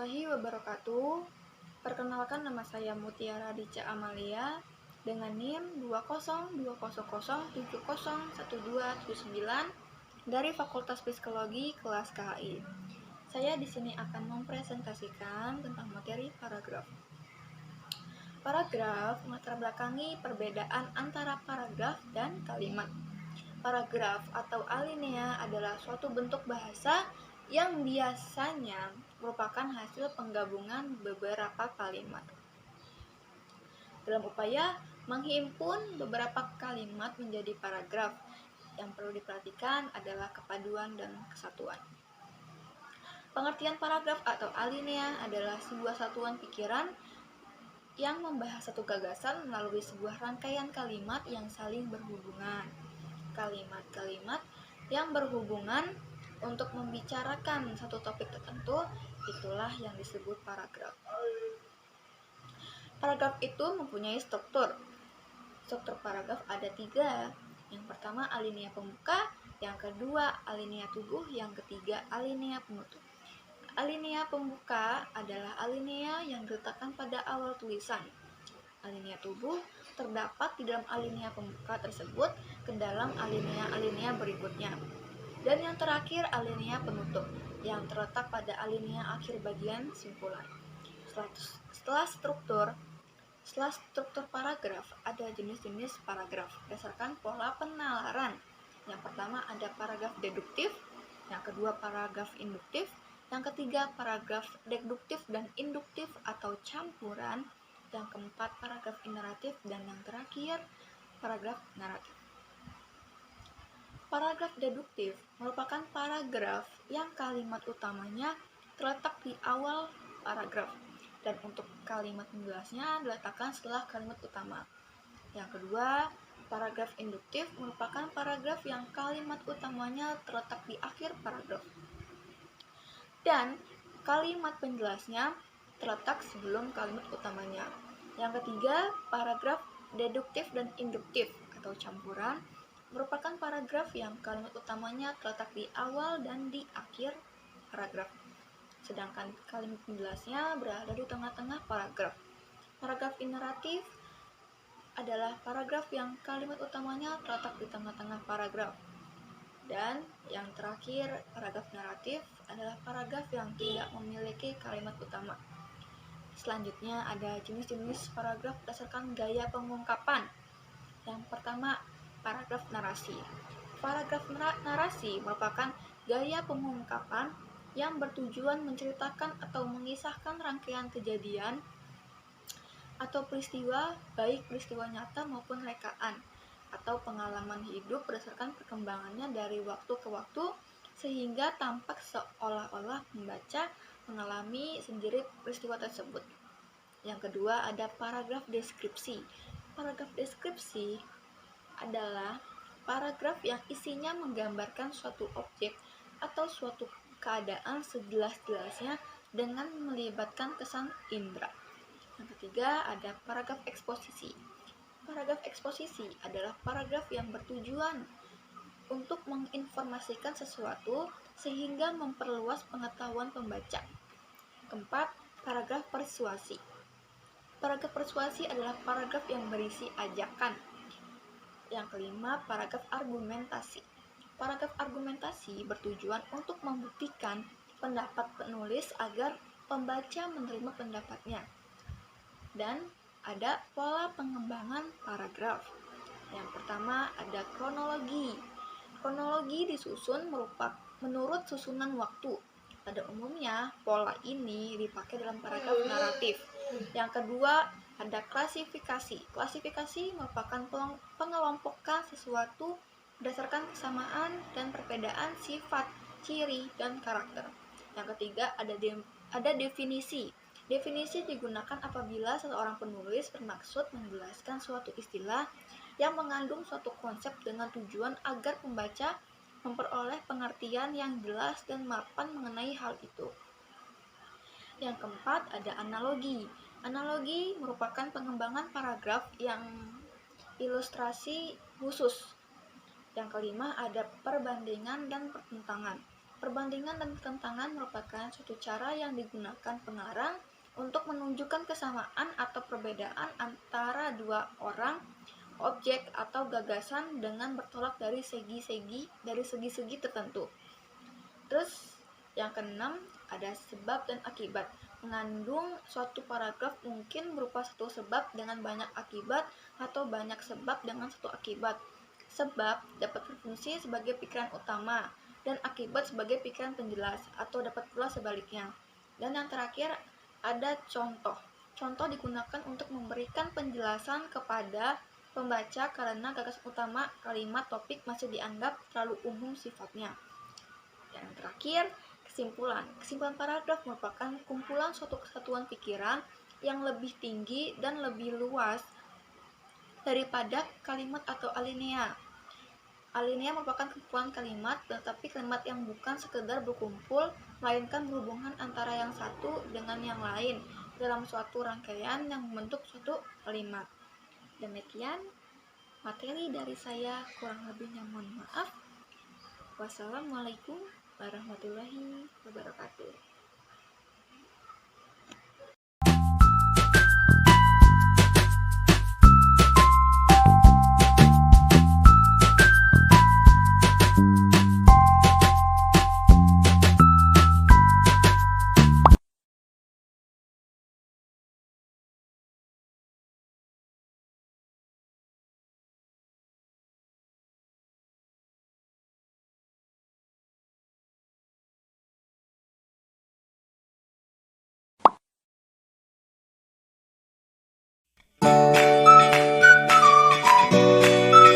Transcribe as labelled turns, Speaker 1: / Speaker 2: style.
Speaker 1: warahmatullahi wabarakatuh. Perkenalkan, nama saya Mutiara Dica Amalia dengan NIM 20207010279 dari Fakultas Psikologi kelas KHI. Saya di sini akan mempresentasikan tentang materi paragraf. Paragraf melatar belakangi perbedaan antara paragraf dan kalimat. Paragraf atau alinea adalah suatu bentuk bahasa yang biasanya merupakan hasil penggabungan beberapa kalimat. Dalam upaya menghimpun beberapa kalimat menjadi paragraf, yang perlu diperhatikan adalah kepaduan dan kesatuan. Pengertian paragraf atau alinea adalah sebuah satuan pikiran yang membahas satu gagasan melalui sebuah rangkaian kalimat yang saling berhubungan. Kalimat-kalimat yang berhubungan untuk membicarakan satu topik tertentu, itulah yang disebut paragraf. Paragraf itu mempunyai struktur. Struktur paragraf ada 3. Yang pertama alinea pembuka, yang kedua alinea tubuh, yang ketiga alinea penutup. Alinea pembuka adalah alinea yang diletakkan pada awal tulisan. Alinea tubuh terdapat di dalam alinea pembuka tersebut ke dalam alinea-alinea berikutnya. Dan yang terakhir alinea penutup yang terletak pada alinea akhir bagian simpulan. Setelah struktur paragraf, ada jenis-jenis paragraf berdasarkan pola penalaran. Yang pertama ada paragraf deduktif, yang kedua paragraf induktif, yang ketiga paragraf deduktif dan induktif atau campuran, yang keempat paragraf ineratif, dan yang terakhir paragraf naratif. Paragraf deduktif merupakan paragraf yang kalimat utamanya terletak di awal paragraf, dan untuk kalimat penjelasnya diletakkan setelah kalimat utama. Yang kedua, paragraf induktif merupakan paragraf yang kalimat utamanya terletak di akhir paragraf, dan kalimat penjelasnya terletak sebelum kalimat utamanya. Yang ketiga, paragraf deduktif dan induktif atau campuran merupakan paragraf yang kalimat utamanya terletak di awal dan di akhir paragraf, sedangkan kalimat penjelasnya berada di tengah-tengah paragraf. Paragraf ineratif adalah paragraf yang kalimat utamanya terletak di tengah-tengah paragraf. Dan yang terakhir, paragraf naratif adalah paragraf yang tidak memiliki kalimat utama. Selanjutnya ada jenis-jenis paragraf berdasarkan gaya pengungkapan. Yang pertama, paragraf narasi. Paragraf narasi merupakan gaya pengungkapan yang bertujuan menceritakan atau mengisahkan rangkaian kejadian atau peristiwa, baik peristiwa nyata maupun rekaan, atau pengalaman hidup berdasarkan perkembangannya dari waktu ke waktu, sehingga tampak seolah-olah pembaca mengalami sendiri peristiwa tersebut. Yang kedua ada paragraf deskripsi. Paragraf deskripsi adalah paragraf yang isinya menggambarkan suatu objek atau suatu keadaan sejelas-jelasnya dengan melibatkan kesan indera. Yang ketiga ada paragraf eksposisi. Paragraf eksposisi adalah paragraf yang bertujuan untuk menginformasikan sesuatu sehingga memperluas pengetahuan pembaca. Keempat, paragraf persuasi. Paragraf persuasi adalah paragraf yang berisi ajakan. Yang kelima, paragraf argumentasi. Paragraf argumentasi bertujuan untuk membuktikan pendapat penulis agar pembaca menerima pendapatnya. Dan ada pola pengembangan paragraf. Yang pertama ada kronologi. Kronologi disusun menurut susunan waktu. Pada umumnya, pola ini dipakai dalam paragraf naratif. Yang kedua, ada klasifikasi. Klasifikasi merupakan pengelompokan sesuatu berdasarkan kesamaan dan perbedaan sifat, ciri, dan karakter. Yang ketiga, ada definisi. Definisi digunakan apabila seorang penulis bermaksud menjelaskan suatu istilah yang mengandung suatu konsep dengan tujuan agar pembaca memperoleh pengertian yang jelas dan mapan mengenai hal itu. Yang keempat ada analogi. Analogi merupakan pengembangan paragraf yang ilustrasi khusus. Yang kelima ada perbandingan dan pertentangan. Perbandingan dan pertentangan merupakan suatu cara yang digunakan pengarang untuk menunjukkan kesamaan atau perbedaan antara dua orang, objek, atau gagasan dengan bertolak dari segi-segi tertentu. Terus yang keenam ada sebab dan akibat. Mengandung suatu paragraf mungkin berupa satu sebab dengan banyak akibat atau banyak sebab dengan satu akibat. Sebab dapat berfungsi sebagai pikiran utama dan akibat sebagai pikiran penjelas atau dapat pula sebaliknya. Dan yang terakhir ada contoh. Contoh digunakan untuk memberikan penjelasan kepada pembaca karena gagasan utama kalimat topik masih dianggap terlalu umum sifatnya. Yang terakhir, kesimpulan. Kesimpulan paragraf merupakan kumpulan suatu kesatuan pikiran yang lebih tinggi dan lebih luas daripada kalimat atau alinea. Alinea merupakan kumpulan kalimat, tetapi kalimat yang bukan sekedar berkumpul, melainkan berhubungan antara yang satu dengan yang lain dalam suatu rangkaian yang membentuk suatu kalimat. Demikian materi dari saya, kurang lebihnya mohon maaf. Wassalamualaikum warahmatullahi wabarakatuh.